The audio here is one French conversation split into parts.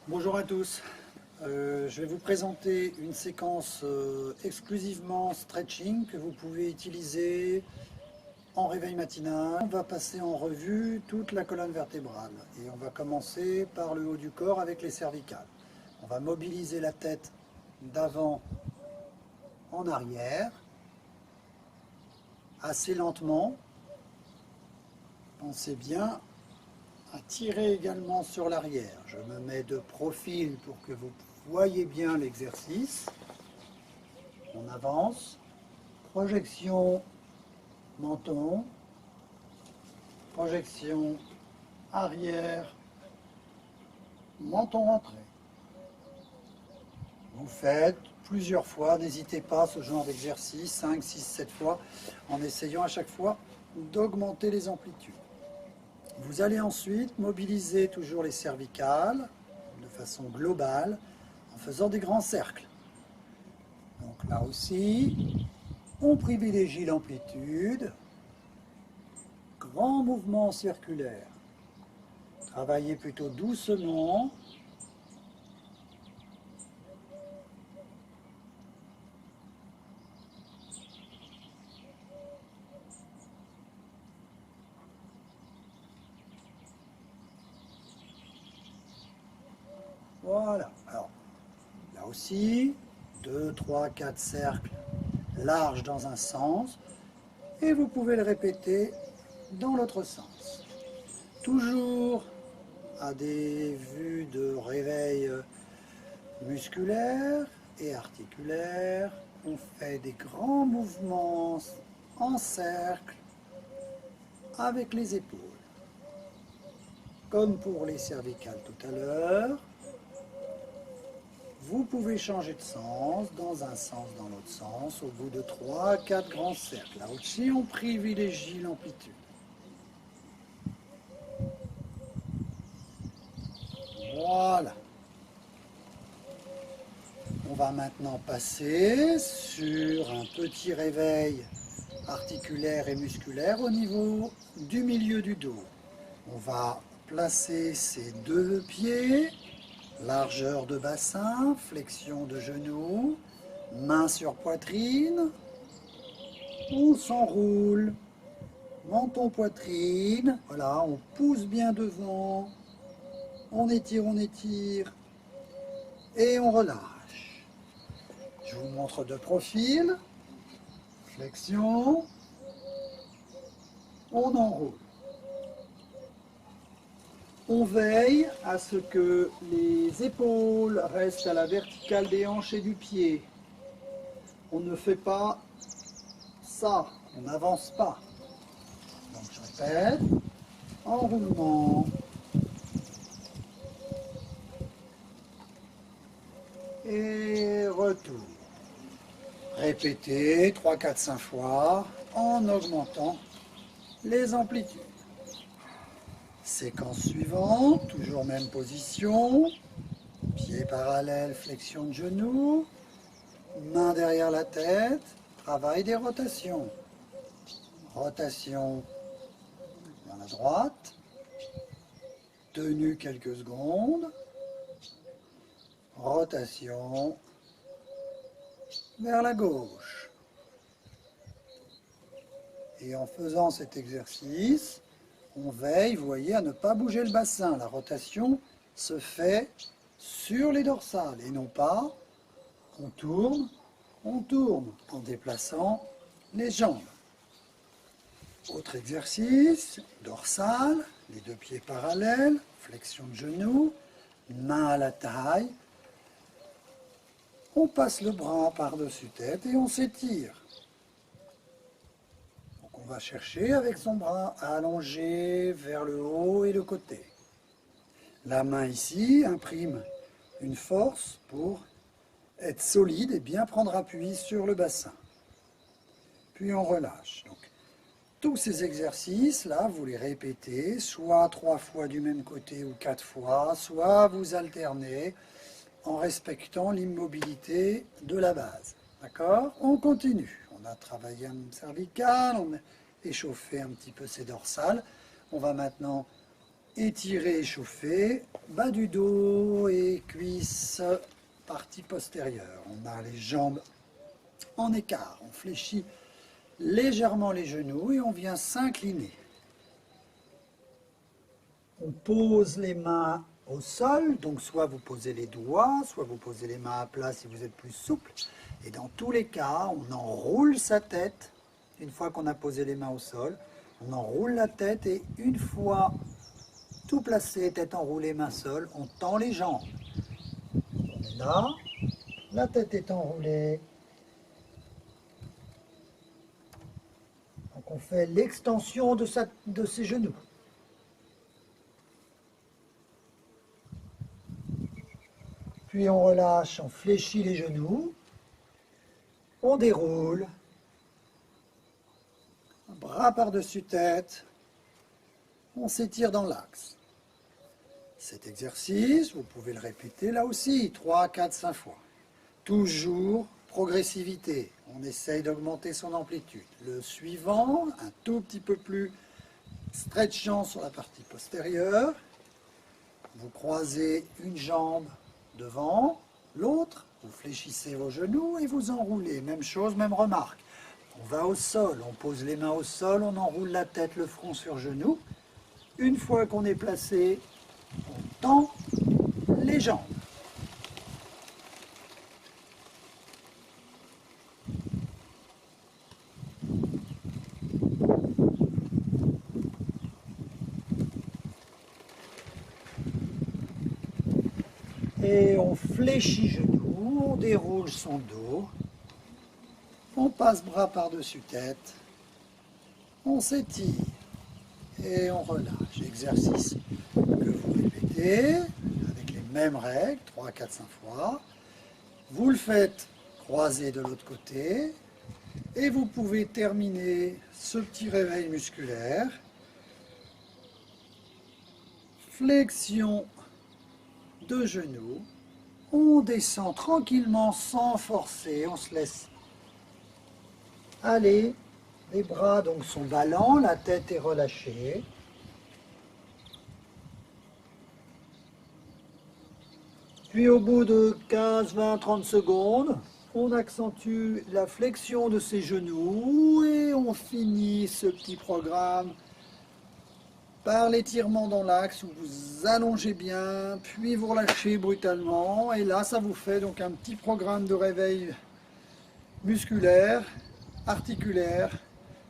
Bonjour à tous, je vais vous présenter une séquence exclusivement stretching que vous pouvez utiliser en réveil matinal. On va passer en revue toute la colonne vertébrale et on va commencer par le haut du corps avec les cervicales. On va mobiliser la tête d'avant en arrière, assez lentement. Pensez bien à tirer également sur l'arrière. Je me mets de profil pour que vous voyez bien l'exercice. On avance. Projection menton. Projection arrière. Menton rentré. Vous faites plusieurs fois. N'hésitez pas à ce genre d'exercice, 5, 6, 7 fois, en essayant à chaque fois d'augmenter les amplitudes. Vous allez ensuite mobiliser toujours les cervicales de façon globale en faisant des grands cercles. Donc là aussi, on privilégie l'amplitude, grand mouvement circulaire. Travaillez plutôt doucement. Voilà, alors là aussi, 2, 3, 4 cercles larges dans un sens et vous pouvez le répéter dans l'autre sens. Toujours à des vues de réveil musculaire et articulaire, on fait des grands mouvements en cercle avec les épaules. Comme pour les cervicales tout à l'heure, vous pouvez changer de sens, dans un sens, dans l'autre sens, au bout de 3 à 4 grands cercles. Là aussi, on privilégie l'amplitude. Voilà. On va maintenant passer sur un petit réveil articulaire et musculaire au niveau du milieu du dos. On va placer ses deux pieds. Largeur de bassin, flexion de genoux, main sur poitrine, on s'enroule, menton poitrine, voilà, on pousse bien devant, on étire, et on relâche. Je vous montre de profil, flexion, on enroule. On veille à ce que les épaules restent à la verticale des hanches et du pied. On ne fait pas ça, on n'avance pas. Donc je répète, enroulement. Et retour. Répétez 3, 4, 5 fois en augmentant les amplitudes. Séquence suivante, toujours même position, pieds parallèles, flexion de genoux, main derrière la tête, travail des rotations. Rotation vers la droite, tenue quelques secondes, rotation vers la gauche. Et en faisant cet exercice, on veille, vous voyez, à ne pas bouger le bassin. La rotation se fait sur les dorsales et non pas on tourne en déplaçant les jambes. Autre exercice, dorsale, les deux pieds parallèles, flexion de genoux, main à la taille. On passe le bras par-dessus tête et on s'étire. On va chercher avec son bras à allonger vers le haut et le côté. La main ici imprime une force pour être solide et bien prendre appui sur le bassin. Puis on relâche. Donc, Tous ces exercices-là, vous les répétez, soit 3 fois du même côté ou 4 fois, soit vous alternez en respectant l'immobilité de la base. D'accord? On continue. On a travaillé un cervical, on a échauffé un petit peu ses dorsales. On va maintenant étirer, échauffer, bas du dos et cuisses, partie postérieure. On a les jambes en écart, on fléchit légèrement les genoux et on vient s'incliner. On pose les mains au sol, donc soit vous posez les doigts, soit vous posez les mains à plat si vous êtes plus souple. Et dans tous les cas, on enroule sa tête. Une fois qu'on a posé les mains au sol, on enroule la tête et une fois tout placé, tête enroulée, main sol, on tend les jambes. On est là, la tête est enroulée. Donc on fait l'extension de ses genoux. Puis on relâche, on fléchit les genoux. On déroule. Bras par-dessus tête. On s'étire dans l'axe. Cet exercice, vous pouvez le répéter là aussi, 3, 4, 5 fois. Toujours progressivité. On essaye d'augmenter son amplitude. Le suivant, un tout petit peu plus stretchant sur la partie postérieure. Vous croisez une jambe devant, l'autre, vous fléchissez vos genoux et vous enroulez. Même chose, même remarque. On va au sol, on pose les mains au sol, on enroule la tête, le front sur genou. Une fois qu'on est placé, on tend les jambes. Et on fléchit genoux, on déroule son dos, on passe bras par-dessus tête, on s'étire et on relâche. Exercice que vous répétez avec les mêmes règles, 3, 4, 5 fois. Vous le faites croiser de l'autre côté et vous pouvez terminer ce petit réveil musculaire. Flexion de genoux, on descend tranquillement sans forcer, on se laisse aller, les bras donc sont ballants, la tête est relâchée. Puis au bout de 15, 20, 30 secondes, on accentue la flexion de ses genoux et on finit ce petit programme par l'étirement dans l'axe où vous allongez bien, puis vous relâchez brutalement. Et là, ça vous fait donc un petit programme de réveil musculaire, articulaire,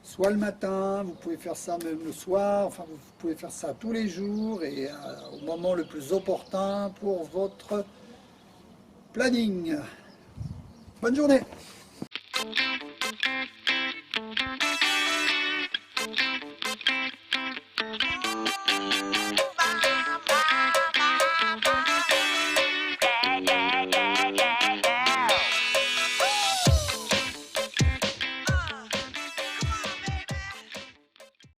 soit le matin, vous pouvez faire ça même le soir, enfin vous pouvez faire ça tous les jours et au moment le plus opportun pour votre planning. Bonne journée!